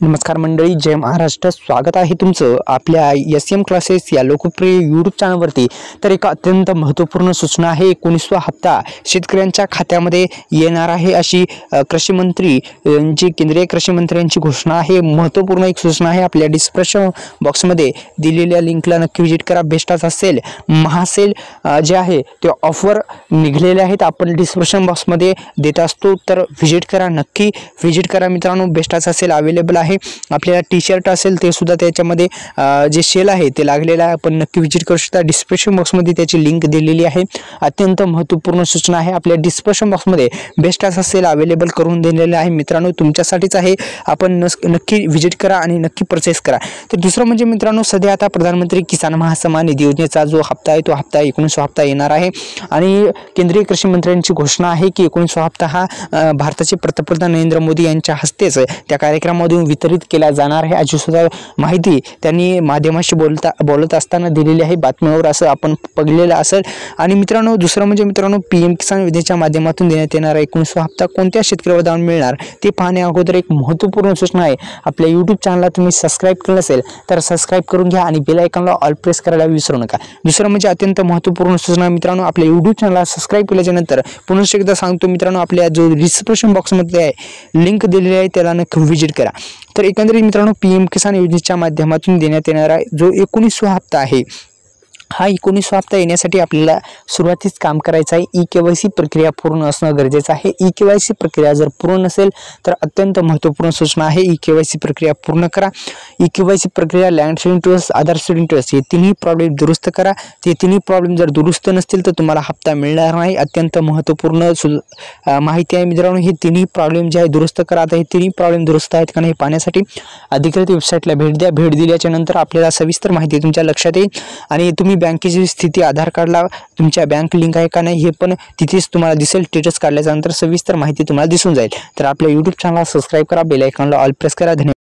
नमस्कार मंडळी, जय महाराष्ट्र. स्वागत आहे तुमचं आपल्या SM क्लासेस या लोकप्रिय यूट्यूब चॅनलवरती. तर एक अत्यंत महत्त्वपूर्ण सूचना आहे. 19वा हप्ता शेतकऱ्यांच्या खात्यामध्ये येणार आहे अशी कृषी मंत्री यांची केंद्रीय कृषी मंत्र्यांची घोषणा आहे. महत्त्वपूर्ण एक सूचना आहे. आपल्या डिस्क्रिप्शन बॉक्समध्ये दिलेल्या लिंकला नक्की व्हिजिट करा. बेस्टच असेल महासेल जे आहे ते ऑफर निघालेले आहेत. आपण डिस्क्रिप्शन बॉक्समध्ये देत असतो, तर व्हिजिट करा, नक्की व्हिजिट करा मित्रांनो. बेस्टच असेल अवेलेबल आहे. आपल्याला टी शर्ट असेल ते सुद्धा त्याच्यामध्ये जे सेल आहे ते लागलेलं आहे. आपण नक्की व्हिजिट करू शकता. डिस्क्रिप्शन बॉक्समध्ये त्याची लिंक दिलेली आहे. अत्यंत महत्त्वपूर्ण सूचना आहे. आपल्या डिस्क्रिप्शन बॉक्समध्ये बेस्टच असेल अवेलेबल करून दिलेलं आहे मित्रांनो, तुमच्यासाठीच आहे. आपण नक्की व्हिजिट करा आणि नक्की परचेस करा. तर दुसरं म्हणजे मित्रांनो, सध्या आता प्रधानमंत्री किसान महासन्मान निधी योजनेचा जो हप्ता आहे तो हप्ता 19वा हप्ता येणार आहे आणि केंद्रीय कृषी मंत्र्यांची घोषणा आहे की 19वा हप्ता हा भारताचे पंतप्रधान नरेंद्र मोदी यांच्या हस्तेच त्या कार्यक्रमामधून वितरित केला जाणार आहे अशी सुद्धा माहिती त्यांनी माध्यमाशी बोलत असताना दिलेली आहे. बातम्यावर असं आपण बघलेलं असेल. आणि मित्रांनो, दुसरं म्हणजे मित्रांनो, PM किसान योजनेच्या माध्यमातून देण्यात येणारा 19वा हप्ता कोणत्या शेतकऱ्याला दान मिळणार ते पाहण्या अगोदर एक महत्त्वपूर्ण सूचना आहे. आपल्या यूट्यूब चॅनलला तुम्ही सबस्क्राईब केलं असेल तर सबस्क्राईब करून घ्या आणि बेल आयकॉनला ऑल प्रेस करायला विसरू नका. दुसरं म्हणजे अत्यंत महत्त्वपूर्ण सूचना मित्रांनो, आपल्या यूट्यूब चॅनलला सबस्क्राईब केल्याच्या नंतर पुन्हा एकदा सांगतो मित्रांनो, आपल्या जो डिस्क्रिप्शन बॉक्समध्ये आहे लिंक दिलेली आहे त्याला नक्की व्हिजिट करा. तर एकंदरीत मित्रांनो, PM किसान योजनेच्या माध्यमातून देण्यात येणारा जो 19वा हप्ता आहे हा 19वा हप्ता येण्यासाठी आपल्याला सुरुवातीच काम करायचं आहे. EKYC प्रक्रिया पूर्ण असणं गरजेचं आहे. EKYC प्रक्रिया जर पूर्ण नसेल तर अत्यंत महत्त्वपूर्ण सूचना आहे. EKYC प्रक्रिया पूर्ण करा. EKYC प्रक्रिया लँड सीडिंग ट्रस्ट, आधार सीडिंग ट्रस्ट हे तिन्ही प्रॉब्लेम दुरुस्त करा. ते तिन्ही प्रॉब्लेम जर दुरुस्त नसतील तर तुम्हाला हप्ता मिळणार नाही. अत्यंत महत्त्वपूर्ण माहिती आहे मित्रांनो. हे तिन्ही प्रॉब्लेम जे आहे दुरुस्त करा. आता हे तिन्ही प्रॉब्लेम दुरुस्त आहेत का नाही पाहण्यासाठी अधिकृत वेबसाईटला भेट द्या. भेट दिल्याच्या नंतर आपल्याला सविस्तर माहिती तुमच्या लक्षात येईल आणि तुम्ही बँकेची स्थिती आधार कार्डला तुमच्या बँक लिंक आहे का नाही हे पण तिथेच तुम्हाला दिसेल. स्टेटस काढल्याच्या नंतर सविस्तर माहिती तुम्हाला दिसून जाईल. तर आपल्या यूट्यूब चॅनलला सबस्क्राईब करा, बेल आयकॉनला ऑल प्रेस करा. धन्यवाद.